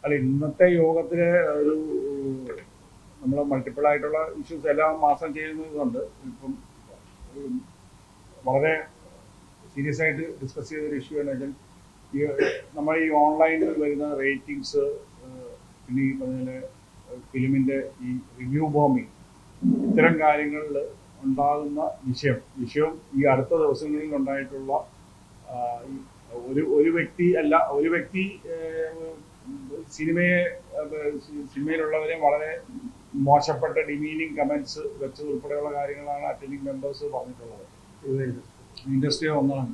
അല്ല, ഇന്നത്തെ യോഗത്തില് ഒരു നമ്മൾ മൾട്ടിപ്പിൾ ആയിട്ടുള്ള ഇഷ്യൂസ് എല്ലാ മാസം ചെയ്യുന്നതുകൊണ്ട് ഇപ്പം വളരെ സീരിയസ് ആയിട്ട് ഡിസ്കസ് ചെയ്തൊരു ഇഷ്യൂ എന്ന് വെച്ചാൽ നമ്മൾ ഈ ഓൺലൈനിൽ വരുന്ന റേറ്റിംഗ്സ്, പിന്നെ ഈ പറഞ്ഞ ഫിലിമിൻ്റെ ഈ റിവ്യൂ ബോംബിങ്, ഇത്തരം കാര്യങ്ങളിൽ ഉണ്ടാകുന്ന വിഷയം ഈ അടുത്ത ദിവസങ്ങളിൽ ഉണ്ടായിട്ടുള്ള ഒരു വ്യക്തി സിനിമയിലുള്ളവരെ വളരെ മോശപ്പെട്ട ഡിമീനിങ് കമന്റ്സ് വെച്ചത് ഉൾപ്പെടെയുള്ള കാര്യങ്ങളാണ് അറ്റൻഡിങ് മെമ്പേഴ്സ് പറഞ്ഞിട്ടുള്ളത്. ഇൻഡസ്ട്രി ഒന്നാണ്.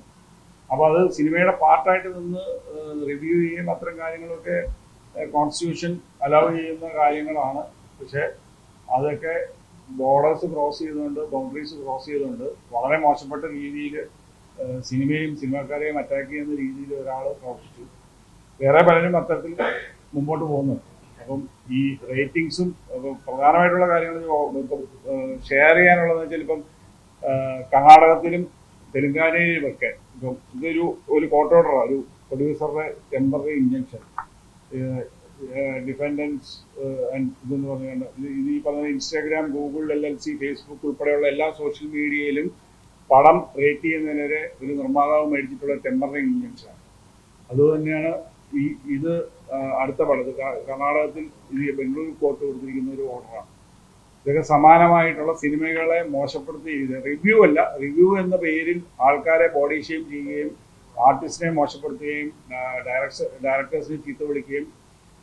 അപ്പോൾ അത് സിനിമയുടെ പാർട്ടായിട്ട് നിന്ന് റിവ്യൂ ചെയ്യുകയും അത്തരം കാര്യങ്ങളൊക്കെ കോൺസ്റ്റിറ്റ്യൂഷൻ അലൗ ചെയ്യുന്ന കാര്യങ്ങളാണ്. പക്ഷെ അതൊക്കെ ബോർഡേഴ്സ് ക്രോസ് ചെയ്തുകൊണ്ട്, ബൗണ്ടറീസ് ക്രോസ് ചെയ്തുകൊണ്ട് വളരെ മോശപ്പെട്ട രീതിയിൽ സിനിമയും സിനിമാക്കാരെയും അറ്റാക്ക് ചെയ്യുന്ന രീതിയിൽ ഒരാൾ പ്രവർത്തിച്ചു. വേറെ പലരും അത്തരത്തിൽ മുമ്പോട്ട് പോകുന്നുണ്ട്. അപ്പം ഈ റേറ്റിംഗ്സും പ്രധാനമായിട്ടുള്ള കാര്യങ്ങൾ ഇപ്പം ഷെയർ ചെയ്യാനുള്ളതെന്ന് വെച്ചാൽ ഇപ്പം കർണാടകത്തിലും തെലുങ്കാനയിലുമൊക്കെ ഇപ്പം ഒരു കോർട്ട് ഓർഡറാണ്, ഒരു പ്രൊഡ്യൂസറുടെ ടെമ്പററി ഇൻജങ്ഷൻ, ഡിഫൻഡൻസ് ഇതെന്ന് പറഞ്ഞുകൊണ്ട് ഇത് ഈ പറഞ്ഞ ഇൻസ്റ്റാഗ്രാം, ഗൂഗിൾ, LLC, ഫേസ്ബുക്ക് ഉൾപ്പെടെയുള്ള എല്ലാ സോഷ്യൽ മീഡിയയിലും പടം റേറ്റ് ചെയ്യുന്നതിനെതിരെ ഒരു നിർമ്മാതാവ് മേടിച്ചിട്ടുള്ള ടെമ്പററി ഇൻജങ്ഷനാണ്. അതുതന്നെയാണ് ഇത് അടുത്ത പടത്ത് കർണാടകത്തിൽ ബംഗളൂരു കോർട്ട് കൊടുത്തിരിക്കുന്ന ഒരു ഓർഡറാണ്. ഇതൊക്കെ സമാനമായിട്ടുള്ള സിനിമകളെ മോശപ്പെടുത്തി റിവ്യൂ എന്ന പേരിൽ ആൾക്കാരെ ബോഡി ഷെയിം ചെയ്യുകയും ആർട്ടിസ്റ്റിനെ മോശപ്പെടുത്തുകയും ഡയറക്ടേഴ്സിനെ ചീത്ത വിളിക്കുകയും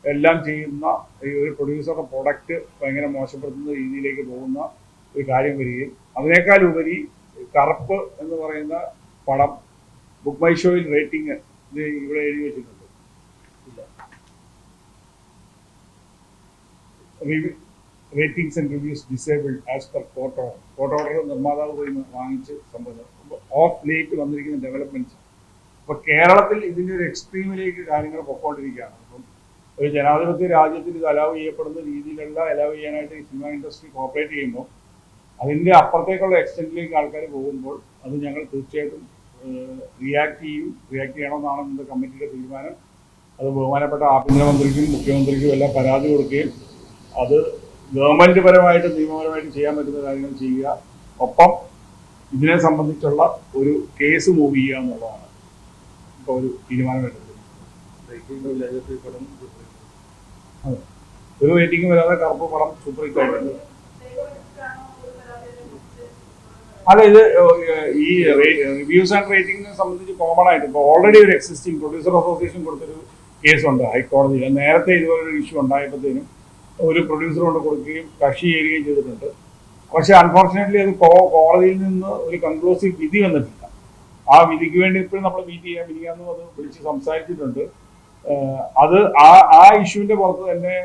എല്ലാം ചെയ്യുന്ന ഒരു പ്രൊഡ്യൂസറുടെ പ്രൊഡക്റ്റ് ഭയങ്കര മോശപ്പെടുത്തുന്ന രീതിയിലേക്ക് പോകുന്ന ഒരു കാര്യം വരികയും അതിനേക്കാൾ ഉപരി കറുപ്പ് എന്ന് പറയുന്ന പടം ബുക്ക് മൈ ഷോയിൽ റേറ്റിംഗ് ഇത് ഇവിടെ എഴുതി വെച്ചിട്ടുണ്ട്. Ratings and reviews disabled as per court order. Court order നിർമ്മാതാവ് പോയി വാങ്ങിച്ച് സംഭവം ഓഫ് ലേറ്റ് വന്നിരിക്കുന്ന ഡെവലപ്മെന്റ്സ്. അപ്പോൾ കേരളത്തിൽ ഇതിൻ്റെ ഒരു എക്സ്ട്രീമിലേക്ക് കാര്യങ്ങൾ പൊക്കോണ്ടിരിക്കുകയാണ്. അപ്പം ഒരു ജനാധിപത്യ രാജ്യത്തിൽ ഇത് അലൗ ചെയ്യപ്പെടുന്ന രീതിയിലുള്ള അലൗ ചെയ്യാനായിട്ട് ഈ സിനിമ ഇൻഡസ്ട്രി കോപ്പറേറ്റ് ചെയ്യുമ്പോൾ അതിൻ്റെ അപ്പുറത്തേക്കുള്ള എക്സ്റ്റെൻറ്റിലേക്ക് ആൾക്കാർ പോകുമ്പോൾ അത് ഞങ്ങൾ തീർച്ചയായിട്ടും റിയാക്ട് ചെയ്യണമെന്നാണ് ഇന്നത്തെ കമ്മിറ്റിയുടെ തീരുമാനം. അത് ബഹുമാനപ്പെട്ട ആഭ്യന്തരമന്ത്രിക്കും മുഖ്യമന്ത്രിക്കും എല്ലാം പരാതി കൊടുക്കുകയും അത് ഗവൺമെൻറ് പരമായിട്ട് നിയമപരമായിട്ട് ചെയ്യാൻ പറ്റുന്ന കാര്യങ്ങൾ ചെയ്യുക, ഒപ്പം ഇതിനെ സംബന്ധിച്ചുള്ള ഒരു കേസ് മൂവ് ചെയ്യുക എന്നുള്ളതാണ് ഇപ്പോൾ ഒരു തീരുമാനമെടുത്തത്. അതെ, ഒരു റേറ്റിംഗ് വരാതെ കറുപ്പ് പടം സൂപ്പർ ഹിറ്റ് ആയിട്ടുണ്ട്. അല്ല, ഇത് ഈ റിവ്യൂസ് ആൻഡ് റേറ്റിംഗിനെ സംബന്ധിച്ച് കോമൺ ആയിട്ട് ഇപ്പോൾ ഓൾറെഡി ഒരു എക്സിസ്റ്റിംഗ് പ്രൊഡ്യൂസർ അസോസിയേഷൻ കൊടുത്തൊരു കേസുണ്ട് ഹൈക്കോടതിയിൽ. നേരത്തെ ഇതുപോലൊരു ഇഷ്യൂ ഉണ്ടായപ്പോഴത്തേനും ഒരു പ്രൊഡ്യൂസർ കൊണ്ട് കൊടുക്കുകയും കക്ഷി ചേരുകയും ചെയ്തിട്ടുണ്ട്. പക്ഷെ അൺഫോർച്ചുനേറ്റ്ലി അത് കോടതിയിൽ നിന്ന് ഒരു കൺക്ലൂസീവ് വിധി വന്നിട്ടില്ല. ആ വിധിക്ക് വേണ്ടി ഇപ്പോഴും നമ്മൾ വിധിക്കാമെന്നും അത് വിളിച്ച് സംസാരിച്ചിട്ടുണ്ട്. അത് ആ ഇഷ്യൂവിന്റെ പുറത്ത് തന്നെ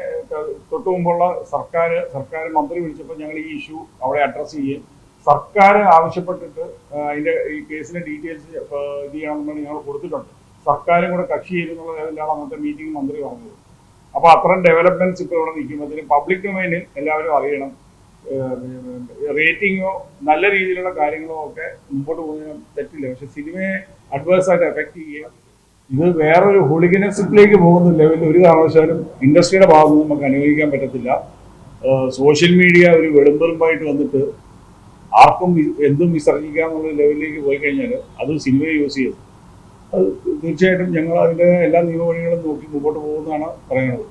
തൊട്ടു മുമ്പുള്ള സർക്കാർ മന്ത്രി വിളിച്ചപ്പോൾ ഞങ്ങൾ ഈ ഇഷ്യൂ അവിടെ അഡ്രസ്സ് ചെയ്യുകയും സർക്കാർ ആവശ്യപ്പെട്ടിട്ട് അതിന്റെ ഈ കേസിന്റെ ഡീറ്റെയിൽസ് ഇത് ചെയ്യണമെന്ന് ഞങ്ങൾ കൊടുത്തിട്ടുണ്ട്. സർക്കാരും കൂടെ കക്ഷി ചേരുന്നുള്ള ലെവലിലാണ് അന്നത്തെ മീറ്റിംഗ് മന്ത്രി പറഞ്ഞത്. അപ്പോൾ അത്തരം ഡെവലപ്മെന്റ്സ് ഇപ്പോൾ ഇവിടെ നിൽക്കുമ്പോഴത്തേനും പബ്ലിക് ഡൊമൈനിൽ എല്ലാവരും അറിയണം. റേറ്റിങ്ങോ നല്ല രീതിയിലുള്ള കാര്യങ്ങളോ ഒക്കെ മുമ്പോട്ട് പോകുന്നതിന് തെറ്റില്ല. പക്ഷെ സിനിമയെ അഡ്വേഴ്സായിട്ട് എഫക്ട് ചെയ്യുക, ഇത് വേറൊരു ഹൂളിഗനിസത്തിലേക്ക് പോകുന്ന ലെവലിൽ ഒരു കാരണവശാലും ഇൻഡസ്ട്രിയുടെ ഭാഗത്ത് നമുക്ക് അനുവദിക്കാൻ പറ്റത്തില്ല. സോഷ്യൽ മീഡിയ ഒരു വെളുമ്പെറുമ്പായിട്ട് വന്നിട്ട് ആർക്കും എന്തും വിസർജിക്കാന്നുള്ള ലെവലിലേക്ക് പോയി കഴിഞ്ഞാൽ അത് സിനിമയെ യൂസ് ചെയ്യും. അത് തീർച്ചയായിട്ടും ഞങ്ങൾ അതിൻ്റെ എല്ലാ നിയമവഴികളും നോക്കി മുമ്പോട്ട് പോകുന്നതാണ് പറയുന്നത്.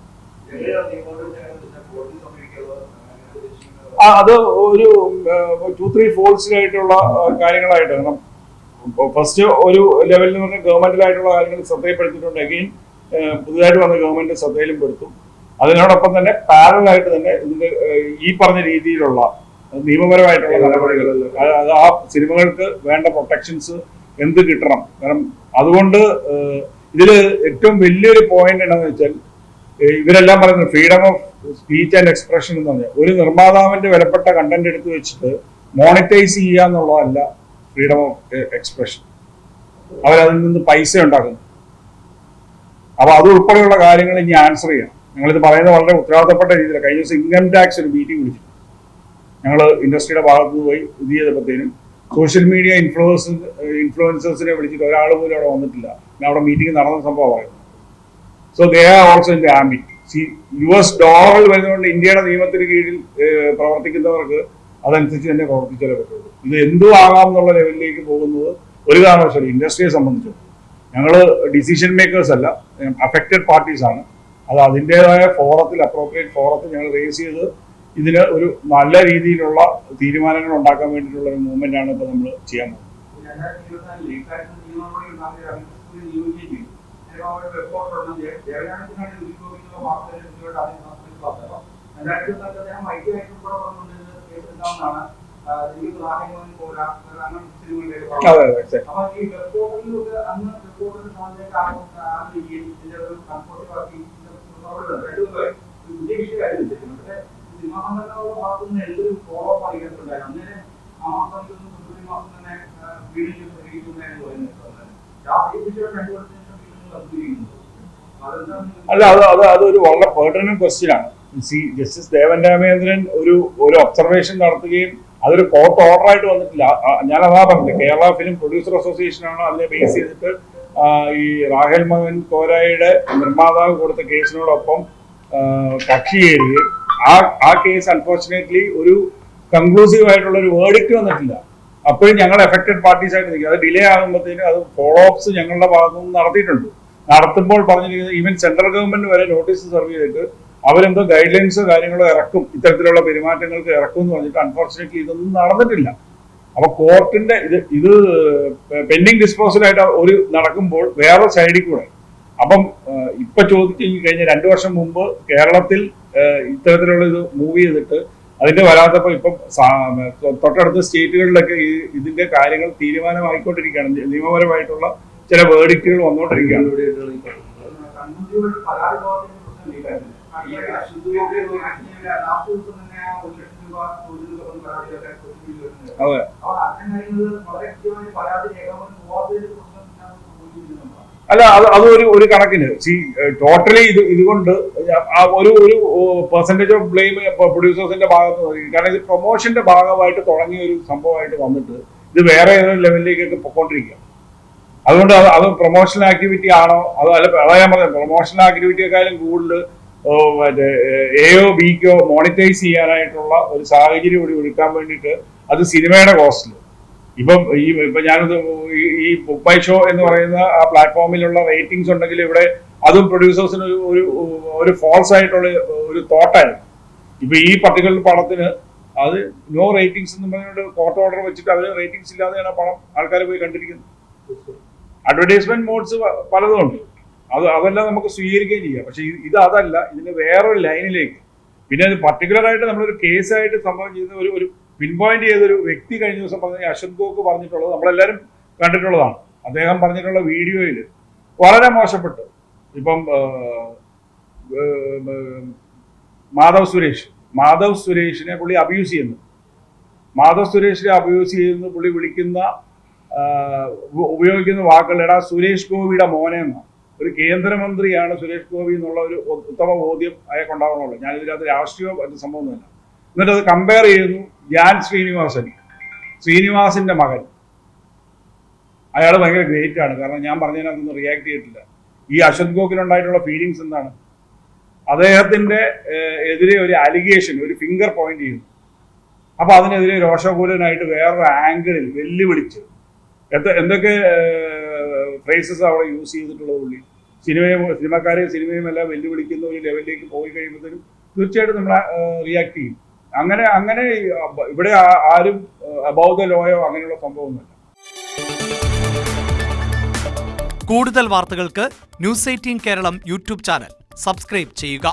അത് ഒരു 2-3 ഫോൾസിലായിട്ടുള്ള കാര്യങ്ങളായിട്ട്, കാരണം ഫസ്റ്റ് ഒരു ലെവലിൽ എന്ന് പറഞ്ഞാൽ ഗവൺമെന്റിലായിട്ടുള്ള കാര്യങ്ങൾ ശ്രദ്ധയിൽപ്പെടുത്തിയിട്ടുണ്ട്. അഗെയിൻ പുതുതായിട്ട് വന്ന ഗവൺമെന്റ് ശ്രദ്ധയിലും പെടുത്തും. അതിനോടൊപ്പം തന്നെ പാരലായിട്ട് തന്നെ ഇതിന്റെ ഈ പറഞ്ഞ രീതിയിലുള്ള നിയമപരമായിട്ടുള്ള നടപടികൾ, അത് ആ സിനിമകൾക്ക് വേണ്ട പ്രൊട്ടക്ഷൻസ് എന്ത് കിട്ടണം. കാരണം അതുകൊണ്ട് ഇതിൽ ഏറ്റവും വലിയൊരു പോയിന്റ് എന്താണെന്ന് വെച്ചാൽ ഇവരെല്ലാം പറയുന്നത് freedom of speech and expression എന്ന് പറഞ്ഞാൽ ഒരു നിർമ്മാതാവിന്റെ വിലപ്പെട്ട കണ്ടന്റ് എടുത്ത് വെച്ചിട്ട് മോണിറ്റൈസ് ചെയ്യുക എന്നുള്ളതല്ല ഫ്രീഡം ഓഫ് എക്സ്പ്രഷൻ. അവരതിൽ നിന്ന് പൈസ ഉണ്ടാക്കുന്നു. അപ്പൊ അത് ഉൾപ്പെടെയുള്ള കാര്യങ്ങൾ ഇനി ആൻസർ ചെയ്യണം. ഞങ്ങളിത് പറയുന്നത് വളരെ ഉത്തരവാദിത്തപ്പെട്ട രീതിയിൽ. കഴിഞ്ഞ ദിവസം ഇൻകം ടാക്സ് ഒരു മീറ്റിംഗ് വിളിച്ചു. ഞങ്ങൾ ഇൻഡസ്ട്രിയുടെ ഭാഗത്ത് പോയി ഇത് ചെയ്തപ്പോഴത്തേനും സോഷ്യൽ മീഡിയ ഇൻഫ്ലുവൻസേഴ്സിനെ വിളിച്ചിട്ട് ഒരാൾ പോലും അവിടെ വന്നിട്ടില്ല. പിന്നെ അവിടെ മീറ്റിംഗ് നടന്ന സംഭവം പറയുന്നത്. So they are also in the ambit. US ഡോളറിൽ വരുന്നതുകൊണ്ട് ഇന്ത്യയുടെ നിയമത്തിന് കീഴിൽ പ്രവർത്തിക്കുന്നവർക്ക് അതനുസരിച്ച് തന്നെ പ്രവർത്തിച്ചാലേ പറ്റുള്ളൂ. ഇത് എന്തും ആകാം എന്നുള്ള ലെവലിലേക്ക് പോകുന്നത് ഒരു കാരണവശാലും ഇൻഡസ്ട്രിയെ സംബന്ധിച്ചിടത്തോളം ഞങ്ങൾ ഡിസിഷൻ മേക്കേഴ്സ് അല്ല, അഫക്റ്റഡ് പാർട്ടീസ് ആണ്. അത് അതിൻ്റെതായ ഫോറത്തിൽ, അപ്രോപ്രിയേറ്റ് ഫോറത്തിൽ ഞങ്ങൾ റേസ് ചെയ്ത് ഇതിന് ഒരു നല്ല രീതിയിലുള്ള തീരുമാനങ്ങൾ ഉണ്ടാക്കാൻ വേണ്ടിയിട്ടുള്ള ഒരു മൂവ്മെന്റ് ആണ് ഇപ്പോൾ നമ്മൾ ചെയ്യാൻ പോകുന്നത്. അല്ല, അതൊരു വളരെ പെർട്ടിനന്റ് ക്വസ്റ്റ്യൻ ആണ്. ജസ്റ്റിസ് ദേവൻ രാമചന്ദ്രൻ ഒരു ഒബ്സർവേഷൻ നടത്തുകയും അതൊരു കോർട്ട് ഓർഡർ ആയിട്ട് വന്നിട്ടില്ല. ഞാൻ അതാ പറഞ്ഞത്, കേരള ഫിലിം പ്രൊഡ്യൂസർ അസോസിയേഷൻ ആണ് അതിനെ ബേസ് ചെയ്തിട്ട് ഈ റാഹേൽ മകൻ കോരായുടെ നിർമ്മാതാവ് കൊടുത്ത കേസിനോടൊപ്പം കക്ഷി ചേരുകയും ആ കേസ് അൺഫോർച്ചുനേറ്റ്ലി ഒരു കൺക്ലൂസീവ് ആയിട്ടുള്ള ഒരു വേർഡിക്റ്റ് വന്നിട്ടില്ല. അപ്പോഴും ഞങ്ങൾ എഫക്റ്റഡ് പാർട്ടീസ് ആയിട്ട് നിൽക്കുക. അത് ഡിലേ ആകുമ്പോഴത്തേനും അത് ഫോളോ അപ്സ് ഞങ്ങളുടെ ഭാഗത്തു നിന്ന് നടത്തിയിട്ടുണ്ട്. നടത്തുമ്പോൾ പറഞ്ഞിരിക്കുന്നത് ഈവൻ സെൻട്രൽ ഗവൺമെന്റ് വരെ നോട്ടീസ് സെർവ് ചെയ്തിട്ട് അവരെന്തോ ഗൈഡ് ലൈൻസോ കാര്യങ്ങളോ ഇറക്കും, ഇത്തരത്തിലുള്ള പെരുമാറ്റങ്ങൾക്ക് ഇറക്കും എന്ന് പറഞ്ഞിട്ട് അൺഫോർച്ചുനേറ്റ്ലി ഇതൊന്നും നടന്നിട്ടില്ല. അപ്പൊ കോർട്ടിന്റെ ഇത് പെൻഡിങ് ഡിസ്പോസലായിട്ട് ഒരു നടക്കുമ്പോൾ വേറെ സൈഡിൽ കൂടെ അപ്പം ഇപ്പൊ ചോദിച്ചു കഴിഞ്ഞ 2 വർഷം മുമ്പ് കേരളത്തിൽ ഇത്തരത്തിലുള്ള ഇത് മൂവ് ചെയ്തിട്ട് അതിന്റെ വരാത്തപ്പോൾ ഇപ്പം തൊട്ടടുത്ത സ്റ്റേറ്റുകളിലൊക്കെ ഇതിന്റെ കാര്യങ്ങൾ തീരുമാനമായിക്കൊണ്ടിരിക്കുകയാണ്. നിയമപരമായിട്ടുള്ള ചില വേർഡിക്റ്റുകൾ വന്നുകൊണ്ടിരിക്കുകയാണ്. അതെ, അല്ല അത് ഒരു കണക്കിന് ടോട്ടലി ഇതുകൊണ്ട് ഒരു പെർസെന്റേജ് ഓഫ് ബ്ലെയിം പ്രൊഡ്യൂസേഴ്സിന്റെ ഭാഗത്ത് നിന്ന്, കാരണം ഇത് പ്രൊമോഷന്റെ ഭാഗമായിട്ട് തുടങ്ങിയ ഒരു സംഭവമായിട്ട് വന്നിട്ട് ഇത് വേറെ ഏതൊരു ലെവലിലേക്കൊക്കെ പൊക്കോണ്ടിരിക്കുക. അതുകൊണ്ട് അത് പ്രൊമോഷണൽ ആക്ടിവിറ്റി ആണോ അതാ ഞാൻ പറഞ്ഞത്, പ്രൊമോഷണൽ ആക്ടിവിറ്റിയെക്കാളും കൂടുതൽ മറ്റേ എയോ ബിക്കോ മോണിറ്റൈസ് ചെയ്യാനായിട്ടുള്ള ഒരു സാഹചര്യം കൂടി ഒരുക്കാൻ വേണ്ടിയിട്ട് അത് സിനിമയുടെ കോസ്റ്റിൽ ഇപ്പൊ ഞാനത് ഈ ബുക്ക് മൈ ഷോ എന്ന് പറയുന്ന ആ പ്ലാറ്റ്ഫോമിലുള്ള റേറ്റിംഗ്സ് ഉണ്ടെങ്കിൽ ഇവിടെ അതും പ്രൊഡ്യൂസേഴ്സിന് ഒരു ഫോൾസ് ആയിട്ടുള്ള ഒരു തോട്ടായിരുന്നു. ഇപ്പൊ ഈ പർട്ടിക്കുലർ പടത്തിന് അത് നോ റേറ്റിംഗ്സ് എന്ന് പറഞ്ഞുകൊണ്ട് കോർട്ട് ഓർഡർ വെച്ചിട്ട് അവര് റേറ്റിംഗ്സ് ഇല്ലാതെയാണ് പണം ആൾക്കാർ പോയി കണ്ടിരിക്കുന്നത്. അഡ്വർടൈസ്മെന്റ് മോഡ്സ് പലതും ഉണ്ട്, അതെല്ലാം നമുക്ക് സ്വീകരിക്കുകയും ചെയ്യാം. പക്ഷെ അതല്ല, ഇതിന് വേറൊരു ലൈനിലേക്ക് പിന്നെ അത് പർട്ടിക്കുലർ ആയിട്ട് നമ്മളൊരു കേസായിട്ട് സംഭവം ചെയ്യുന്ന ഒരു പിൻ പോയിന്റ് ചെയ്തൊരു വ്യക്തി കഴിഞ്ഞ ദിവസം പറഞ്ഞ അശ്വന്ത് ഗോക്ക് പറഞ്ഞിട്ടുള്ളത് നമ്മളെല്ലാവരും കണ്ടിട്ടുള്ളതാണ്. അദ്ദേഹം പറഞ്ഞിട്ടുള്ള വീഡിയോയിൽ വളരെ മോശപ്പെട്ടു. ഇപ്പം മാധവ് സുരേഷിനെ പുള്ളി അബ്യൂസ് ചെയ്യുന്നു. പുള്ളി വിളിക്കുന്ന ഉപയോഗിക്കുന്ന വാക്കുകൾ, എടാ സുരേഷ് ഗോപിയുടെ മോനെ എന്ന ഒരു കേന്ദ്രമന്ത്രിയാണ് സുരേഷ് ഗോപി എന്നുള്ള ഒരു ഉത്തമ ബോധ്യം അയാൾക്കുണ്ടാവണമല്ലോ. ഞാനിതിനകത്ത് രാഷ്ട്രീയ സംഭവമൊന്നുമില്ല. എന്നിട്ട് അത് കമ്പയർ ചെയ്യുന്നു. ശ്രീനിവാസിന്റെ മകൻ, അയാൾ ഭയങ്കര ഗ്രേറ്റ് ആണ്. കാരണം ഞാൻ പറഞ്ഞതിനകത്തൊന്നും റിയാക്ട് ചെയ്തിട്ടില്ല. ഈ അശ്വന്ത് ഗോക്കിനുണ്ടായിട്ടുള്ള ഫീലിങ്സ് എന്താണ്? അദ്ദേഹത്തിന്റെ എതിരെ ഒരു അലിഗേഷൻ, ഒരു ഫിംഗർ പോയിന്റ് ചെയ്യുന്നു. അപ്പൊ അതിനെതിരെ രോഷകൂലനായിട്ട് വേറൊരു ആംഗിളിൽ വെല്ലുവിളിച്ച് എന്തൊക്കെ ഫ്രേസസ് അവിടെ യൂസ് ചെയ്തിട്ടുള്ളത് പുള്ളി. സിനിമയും എല്ലാം വെല്ലുവിളിക്കുന്ന ഒരു ലെവലിലേക്ക് പോയി കഴിയുമ്പോഴത്തേനും തീർച്ചയായിട്ടും നമ്മൾ റിയാക്ട് ചെയ്യും. അങ്ങനെ ഇവിടെ ആരും അബൌ ദ ലോയോ അങ്ങനെയുള്ള സംഭവമൊന്നുമില്ല. കൂടുതൽ വാർത്തകൾക്ക് News 18 Keralam YouTube channel subscribe ചെയ്യുക.